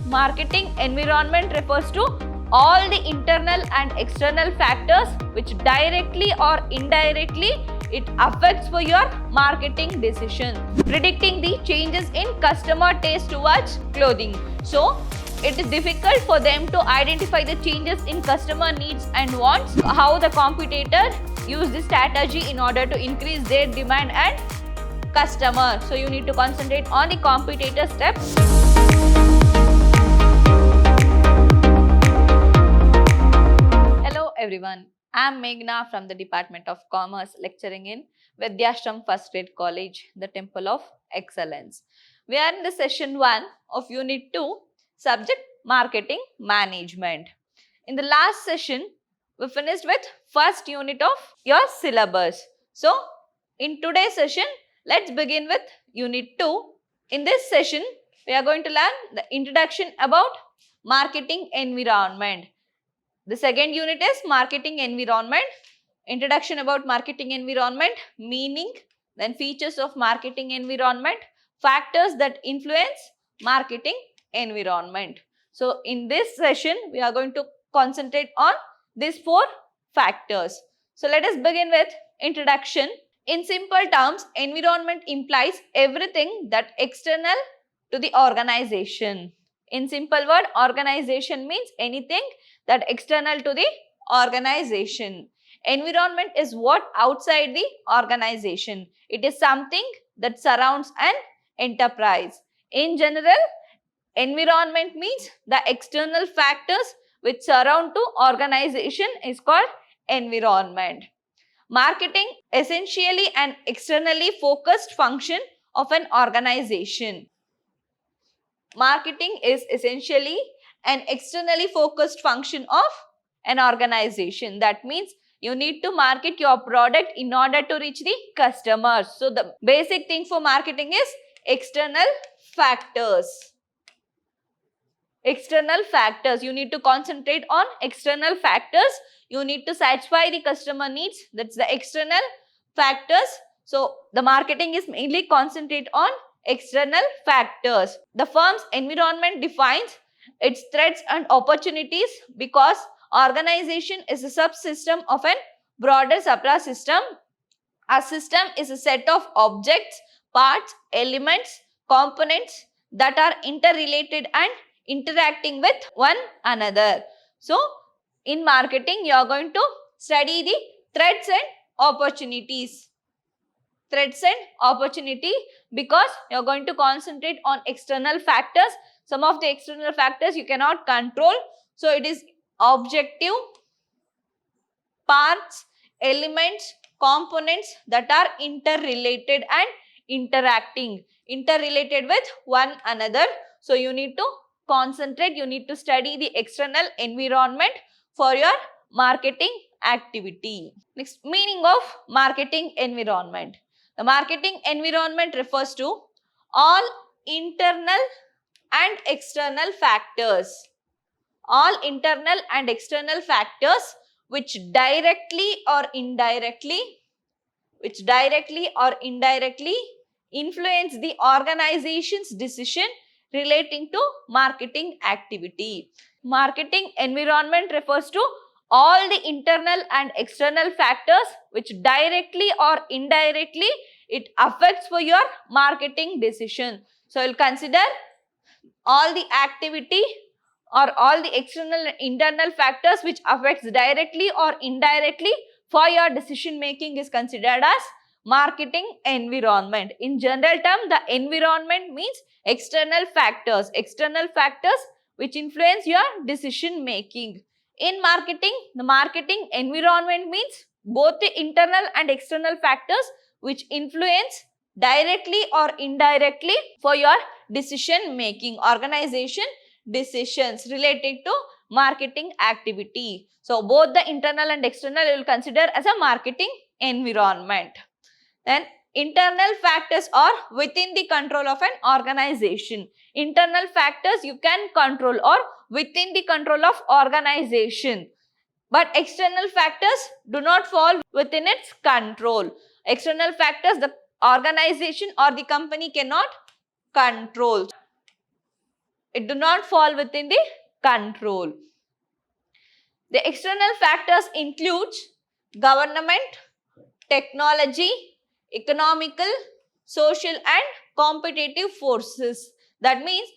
marketing environment refers to all the internal and external factors which directly or indirectly it affects for your marketing decision. Predicting the changes in customer taste towards clothing. So, it is difficult for them to identify the changes in customer needs and wants, how the competitor use this strategy in order to increase their demand and customer. So, you need to concentrate on the competitor steps. Hello everyone, I am Meghna from the Department of Commerce, lecturing in Vidhyaashram First Grade College, the Temple of Excellence. We are in the session 1 of Unit 2, subject Marketing Management. In the last session, we finished with first unit of your syllabus. So, in today's session, let's begin with Unit 2. In this session, we are going to learn the introduction about marketing environment. The second unit is marketing environment, introduction about marketing environment, meaning, then features of marketing environment, factors that influence marketing environment. So, in this session, we are going to concentrate on these 4 factors. So, let us begin with introduction. In simple terms, environment implies everything that external to the organization. In simple word, organization means anything that external to the organization. Environment is what outside the organization. It is something that surrounds an enterprise. In general, environment means the external factors which surround to organization is called environment. Marketing essentially an externally focused function of an organization. Marketing is essentially an externally focused function of an organization. That means you need to market your product in order to reach the customers. So, the basic thing for marketing is external factors. External factors. You need to concentrate on external factors. You need to satisfy the customer needs. That's the external factors. So, the marketing is mainly concentrate on external factors. The firm's environment defines its threats and opportunities because organization is a subsystem of a broader supra-system. A system is a set of objects, parts, elements, components that are interrelated and interacting with one another. So, in marketing, you are going to study the threats and opportunities. Threats and opportunity because you are going to concentrate on external factors. Some of the external factors you cannot control. So, it is objective, parts, elements, components that are interrelated and interrelated with one another. So, you need to concentrate, you need to study the external environment for your marketing activity. Next, meaning of marketing environment. The marketing environment refers to all internal and external factors. All internal and external factors which directly or indirectly influence the organization's decision relating to marketing activity. Marketing environment refers to all the internal and external factors which directly or indirectly it affects for your marketing decision. So, you will consider all the activity or all the external and internal factors which affects directly or indirectly for your decision making is considered as marketing environment. In general term, the environment means external factors which influence your decision making. In marketing, the marketing environment means both the internal and external factors which influence directly or indirectly for your decision making, organization decisions related to marketing activity. So, both the internal and external you will consider as a marketing environment. Then, internal factors are within the control of an organization. Internal factors you can control or within the control of organization. But external factors do not fall within its control. External factors the organization or the company cannot control. It do not fall within the control. The external factors include government, technology, economical, social and competitive forces. That means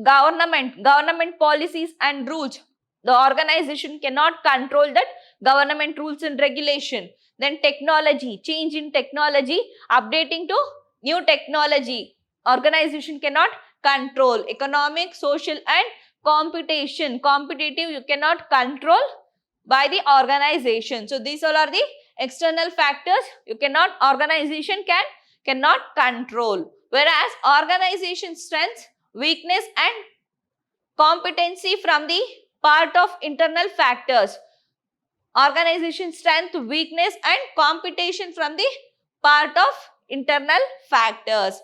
government policies and rules. The organization cannot control that government rules and regulation. Then technology, change in technology, updating to new technology. Organization cannot control. Economic, social and competitive you cannot control by the organization. So these all are the external factors organization cannot control. Whereas organization strength, weakness and competency from the part of internal factors. Organization strength, weakness and competition from the part of internal factors.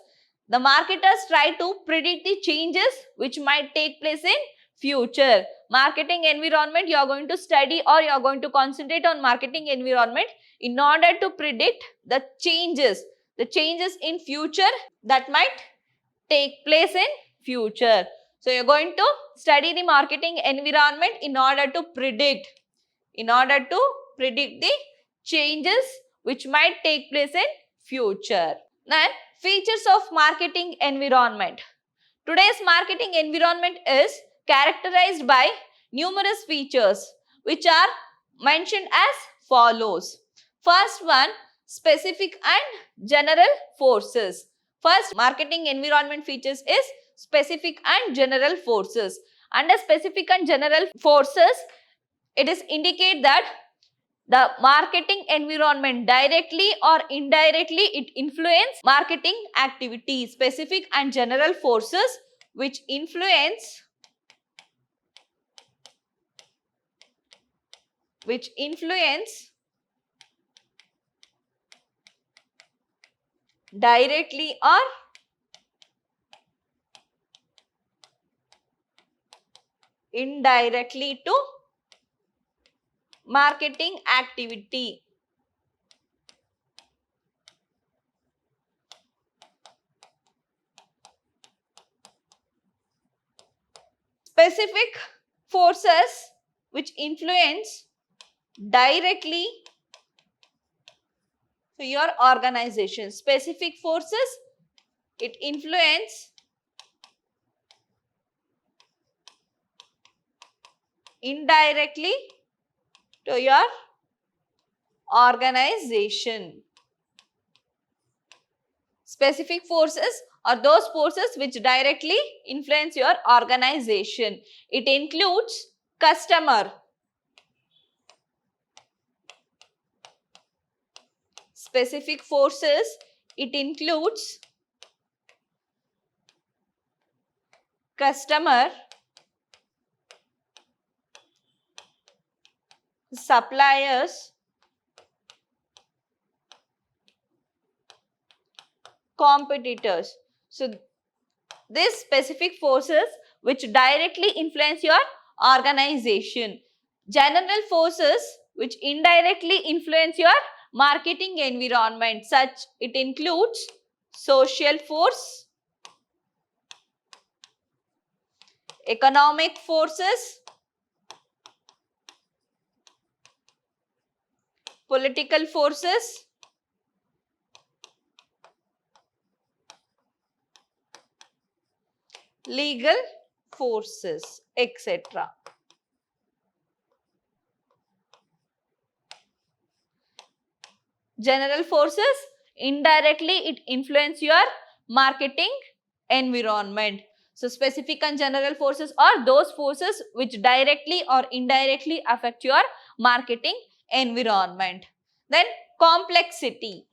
The marketers try to predict the changes which might take place in future. Marketing environment, you are going to study or you are going to concentrate on marketing environment in order to predict the changes in future that might take place in future. So you are going to study the marketing environment in order to predict the changes which might take place in future. Then features of marketing environment. Today's marketing environment is characterized by numerous features which are mentioned as follows. First one, specific and general forces. First, marketing environment features is specific and general forces. Under specific and general forces, it is indicate that the marketing environment directly or indirectly it influence marketing activities. Specific and general forces which influence directly or indirectly to marketing activity. Specific forces which influence directly to your organization. Specific forces, it influence indirectly to your organization. Specific forces are those forces which directly influence your organization. It includes customer. Specific forces, it includes customer, suppliers, competitors. So these specific forces which directly influence your organization. General forces which indirectly influence your marketing environment, such it includes social force, economic forces, political forces, legal forces, etc. General forces, indirectly it influence your marketing environment. So specific and general forces are those forces which directly or indirectly affect your marketing environment. Then complexity.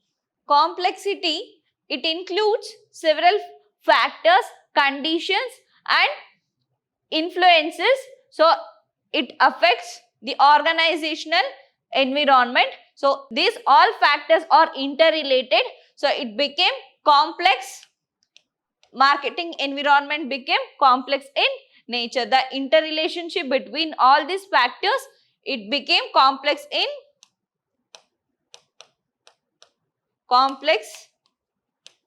Complexity, it includes several factors, conditions and influences. So it affects the organizational environment. So these all factors are interrelated. So it became complex. Marketing environment became complex in nature. The interrelationship between all these factors, it became complex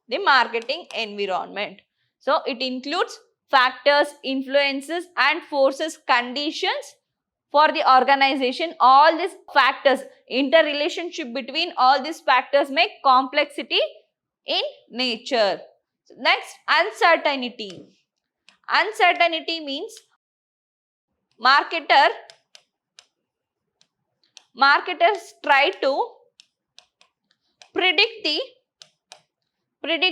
the marketing environment. So it includes factors, influences and forces conditions for the organization. All these factors, interrelationship between all these factors make complexity in nature. Next, uncertainty. Uncertainty means marketers try to predict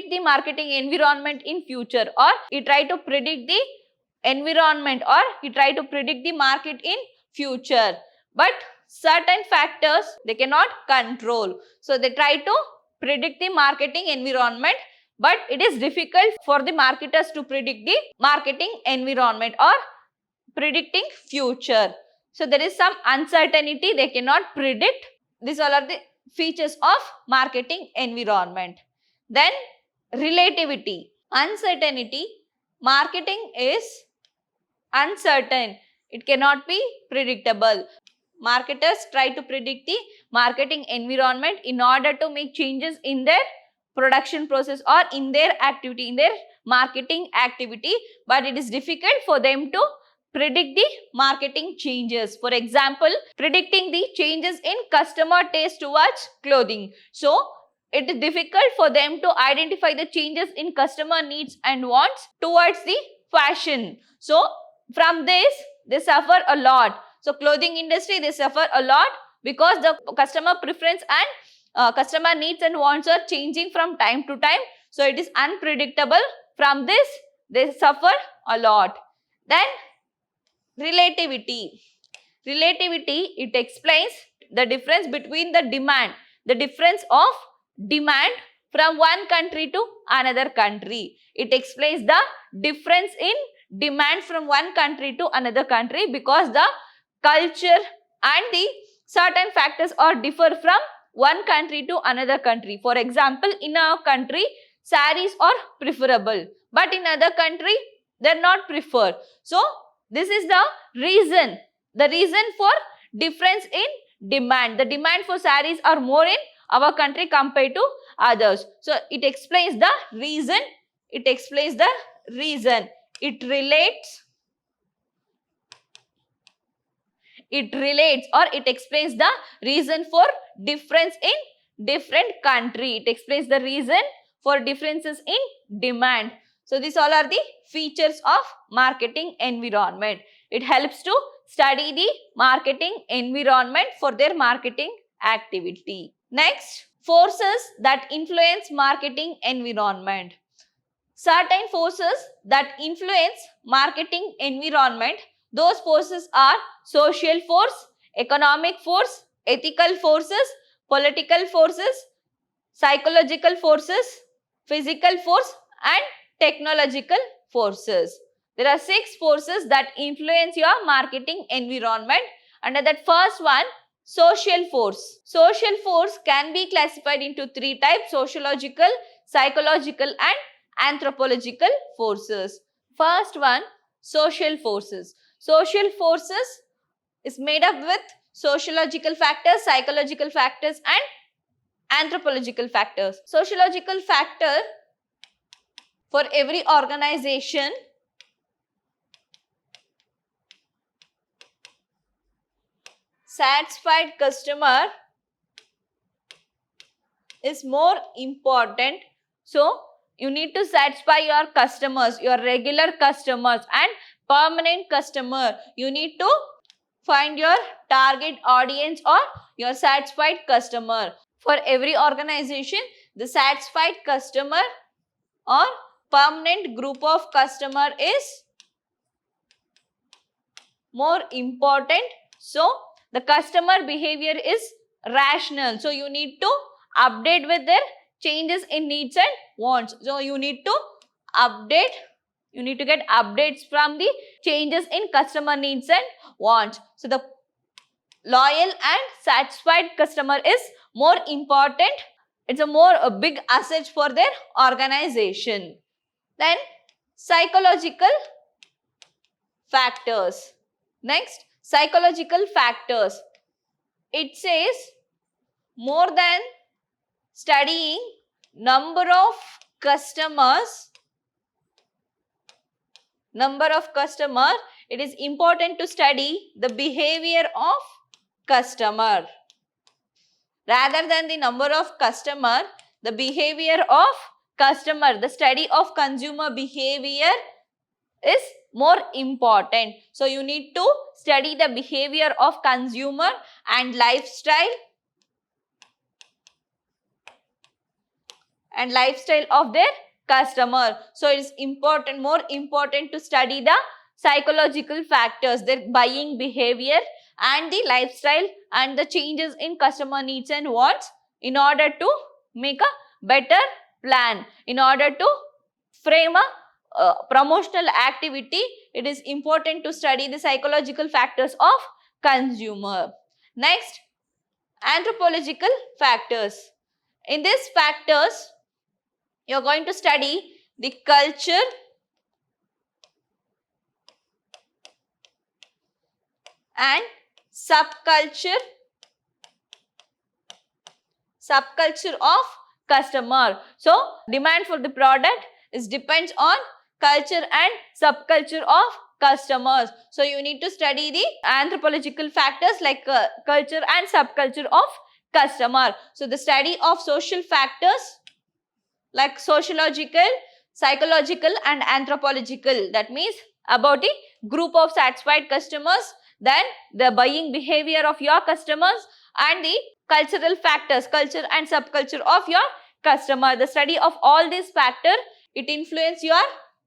the marketing environment in future, or he try to predict the environment, or he try to predict the market in future, but certain factors they cannot control. So they try to predict the marketing environment, but it is difficult for the marketers to predict the marketing environment or predicting future. So there is some uncertainty, they cannot predict. These all are the features of marketing environment. Then relativity. Uncertainty. Marketing is uncertain. It cannot be predictable. Marketers try to predict the marketing environment in order to make changes in their production process or in their activity, in their marketing activity, but it is difficult for them to predict the marketing changes. For example, predicting the changes in customer taste towards clothing. So, it is difficult for them to identify the changes in customer needs and wants towards the fashion. So, from this, they suffer a lot. So, clothing industry, they suffer a lot because the customer preference and customer needs and wants are changing from time to time. So, it is unpredictable. From this, they suffer a lot. Then, relativity. Relativity, it explains the difference between the difference of demand from one country to another country. It explains the difference in demand from one country to another country because the culture and the certain factors are differ from one country to another country. For example, in our country, saris are preferable, but in other country, they are not preferred. So, this is the reason for difference in demand. The demand for saris are more in our country compared to others. So, it explains the reason. It explains the reason. It relates or it explains the reason for difference in different country. It explains the reason for differences in demand. So, these all are the features of marketing environment. It helps to study the marketing environment for their marketing activity. Next, forces that influence marketing environment. Certain forces that influence marketing environment, those forces are social force, economic force, ethical forces, political forces, psychological forces, physical force and technological forces. There are 6 forces that influence your marketing environment. Under that first one, social force. Social force can be classified into 3 types: sociological, psychological and anthropological forces. First one, social forces. Social forces is made up with sociological factors, psychological factors and anthropological factors. Sociological factor, for every organization, satisfied customer is more important. So, you need to satisfy your customers, your regular customers and permanent customer. You need to find your target audience or your satisfied customer. For every organization, the satisfied customer or permanent group of customer is more important. So, the customer behavior is rational. So, you need to update with their changes in needs and wants. So, you need to update, you need to get updates from the changes in customer needs and wants. So, the loyal and satisfied customer is more important. It's a big asset for their organization. Then, psychological factors. Next, psychological factors. It says more than studying number of customers number of customer, it is important to study the behavior of customer. Rather than the number of customer, the behavior of customer, the study of consumer behavior is more important. So you need to study the behavior of consumer and lifestyle of their customer. So it is important, more important to study the psychological factors, their buying behavior and the lifestyle and the changes in customer needs and wants in order to make a better plan, in order to frame a promotional activity. It is important to study the psychological factors of consumer. Next, anthropological factors. In these factors, you are going to study the culture and subculture of customer. So, demand for the product is depends on culture and subculture of customers. So, you need to study the anthropological factors like culture and subculture of customer. So, the study of social factors like sociological, psychological and anthropological, that means about the group of satisfied customers, then the buying behavior of your customers and the cultural factors, culture and subculture of your customer. The study of all these factors, it influence your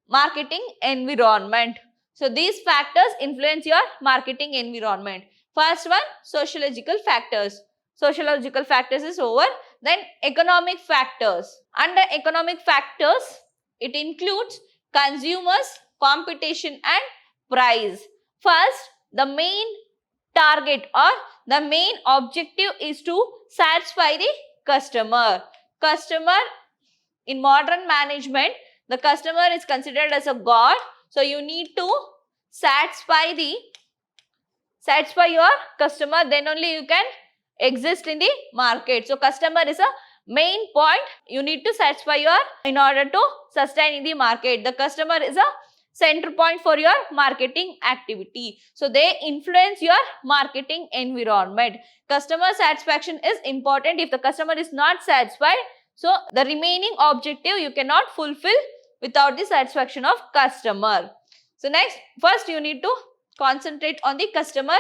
marketing environment. So these factors influence your marketing environment. First one, sociological factors. Sociological factors is over. Then economic factors. Under economic factors, it includes consumers, competition and price. First, the main target or the main objective is to satisfy the customer. Customer, in modern management, the customer is considered as a god. So you need to satisfy your customer, then only you can exist in the market. So customer is a main point you need to satisfy in order to sustain in the market. The customer is a center point for your marketing activity. So they influence your marketing environment. Customer satisfaction is important. If the customer is not satisfied, so the remaining objective you cannot fulfill without the satisfaction of customer. So next, first you need to concentrate on the customer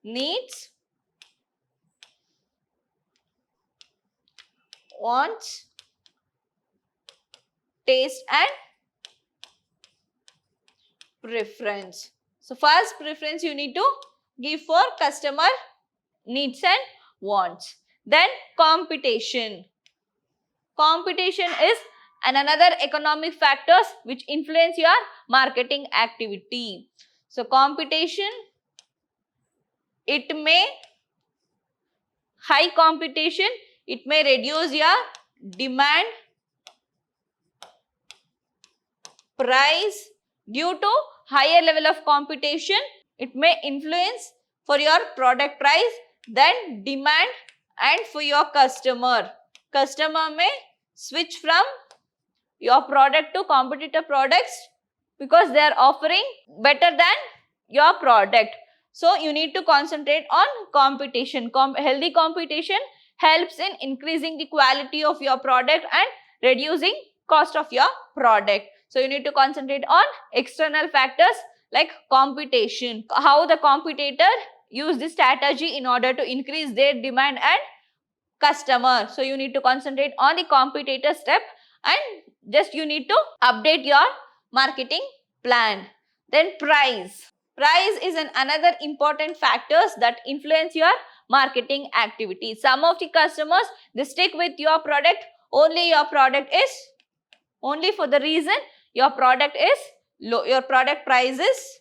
needs, wants, taste and preference. So first preference you need to give for customer needs and wants. Then competition. Competition is another economic factors which influence your marketing activity. So competition, it may, high competition, it may reduce your demand, price. Due to higher level of competition, it may influence for your product price, then demand and for your customer. Customer may switch from your product to competitor products because they are offering better than your product. So you need to concentrate on competition. Healthy competition helps in increasing the quality of your product and reducing cost of your product. So you need to concentrate on external factors like competition. How the competitor use this strategy in order to increase their demand and customer. So you need to concentrate on the competitor step and just you need to update your marketing plan. Then price. Price is another important factors that influence your marketing activity. Some of the customers, they stick with your product only for the reason your product is low, your product price is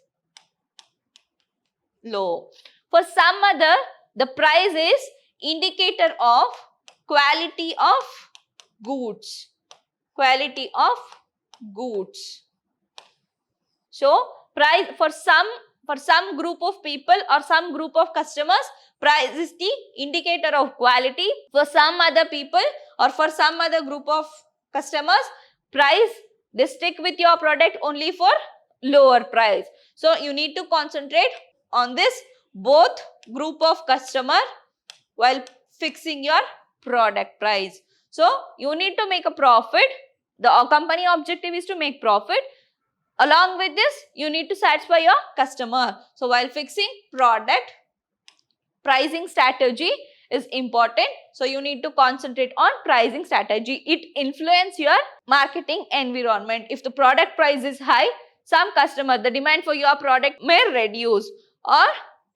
low. For some other, the price is indicator of quality of goods. Quality of goods. So price for some group of people or some group of customers, price is the indicator of quality. For some other people or for some other group of customers, price they stick with your product only for lower price. So you need to concentrate on this both group of customer while fixing your product price. So you need to make a profit. The company objective is to make profit. Along with this, you need to satisfy your customer. So while fixing product, pricing strategy is important. So you need to concentrate on pricing strategy. It influences your marketing environment. If the product price is high, some customer, the demand for your product may reduce. Or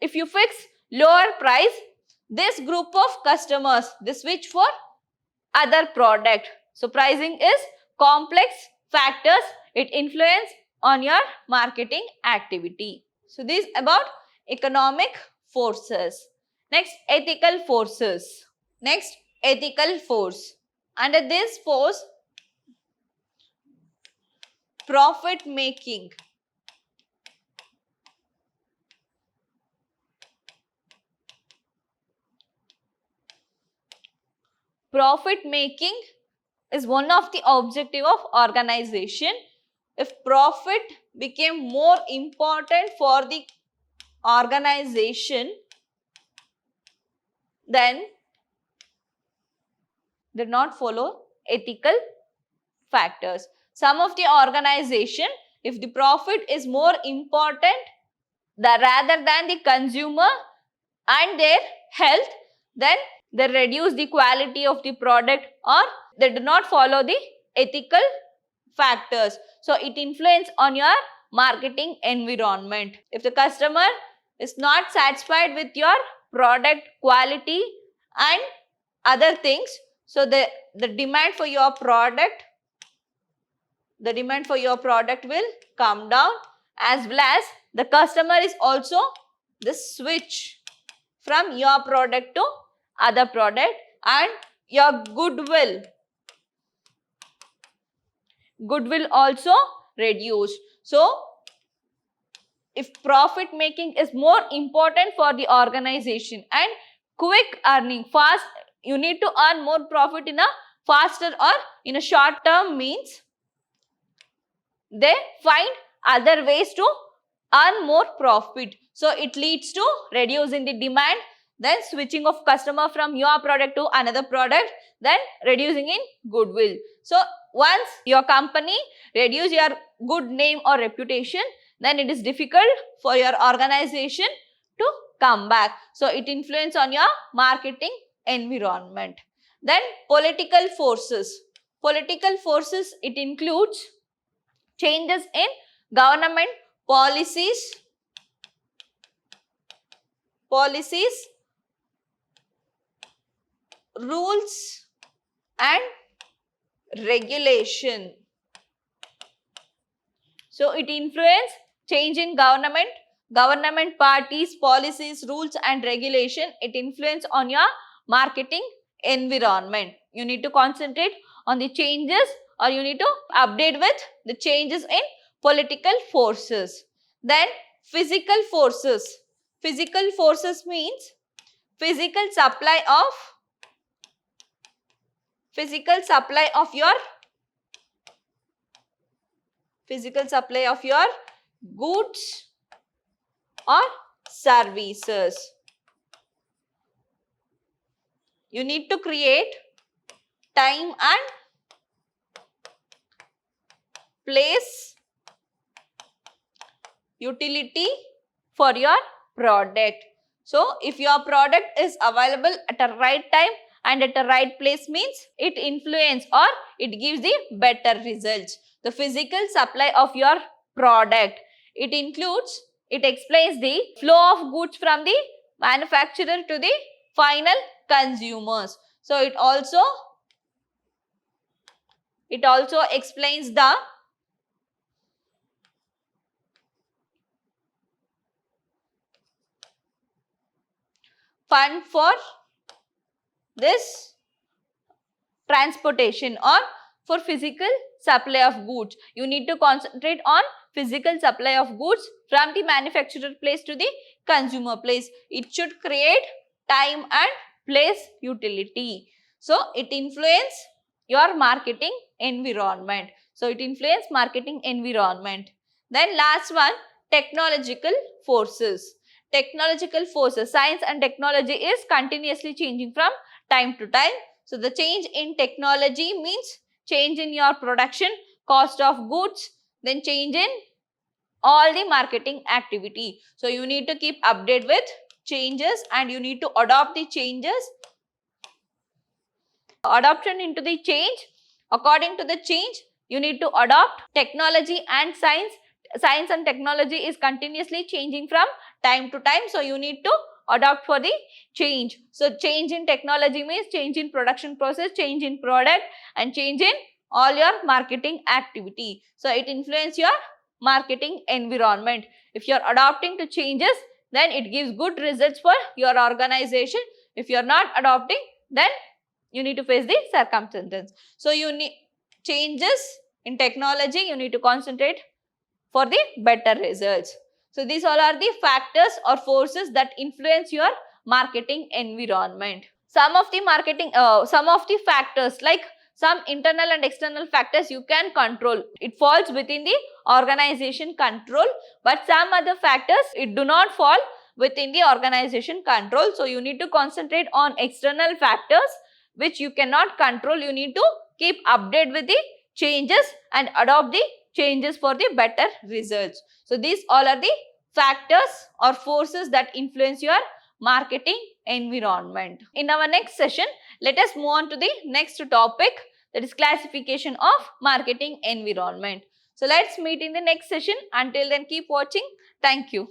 if you fix lower price, this group of customers, they switch for other product. So pricing is complex factors. It influences on your marketing activity. So this is about economic forces. Next, ethical forces. Next, ethical force. Under this force, profit making. Profit making is one of the objective of organization. If profit became more important for the organization, then they do not follow ethical factors. Some of the organization, if the profit is more important rather than the consumer and their health, then they reduce the quality of the product or they do not follow the ethical factors. So it influences on your marketing environment. If the customer is not satisfied with your product quality and other things, so the demand for your product, will come down, as well as the customer is also the switch from your product to other product, and your goodwill also reduce. So if profit making is more important for the organization and quick earning, fast, you need to earn more profit in a faster or in a short term means, they find other ways to earn more profit. So it leads to reducing the demand, then switching of customer from your product to another product, then reducing in goodwill. So once your company reduce your good name or reputation, then it is difficult for your organization to come back. So it influences on your marketing environment. Then political forces. Political forces, it includes changes in government policies, rules and regulation. So it influences change in government parties, policies, rules and regulation. It influences on your marketing environment. You need to concentrate on the changes, or you need to update with the changes in political forces. Then physical forces. Physical forces means physical supply of your goods or services. You need to create time and place utility for your product. So if your product is available at the right time and at the right place means, it influences or it gives the better results. The physical supply of your product, it explains the flow of goods from the manufacturer to the final consumers. So it also explains the fund for this transportation or for physical supply of goods. You need to concentrate on physical supply of goods from the manufacturer place to the consumer place. It should create time and place utility. So it influences your marketing environment. So it influences marketing environment. Then last one, technological forces. Technological forces. Science and technology is continuously changing from time to time. So the change in technology means change in your production, cost of goods, then change in all the marketing activity. So you need to keep update with changes and you need to adopt the changes. Adoption into the change. According to the change, you need to adopt. Technology and science. Science and technology is continuously changing from time to time. So you need to adopt for the change. So change in technology means change in production process, change in product and change in all your marketing activity. So it influences your marketing environment. If you are adopting to changes, then it gives good results for your organization. If you are not adopting, then you need to face the circumstances. So you need changes in technology, you need to concentrate for the better results. So these all are the factors or forces that influence your marketing environment. Some of the factors, like some internal and external factors you can control. It falls within the organization control, but some other factors it do not fall within the organization control. So you need to concentrate on external factors which you cannot control. You need to keep update with the changes and adopt the changes for the better results. So these all are the factors or forces that influence your marketing environment. In our next session, let us move on to the next topic, that is classification of marketing environment. So let's meet in the next session. Until then, keep watching. Thank you.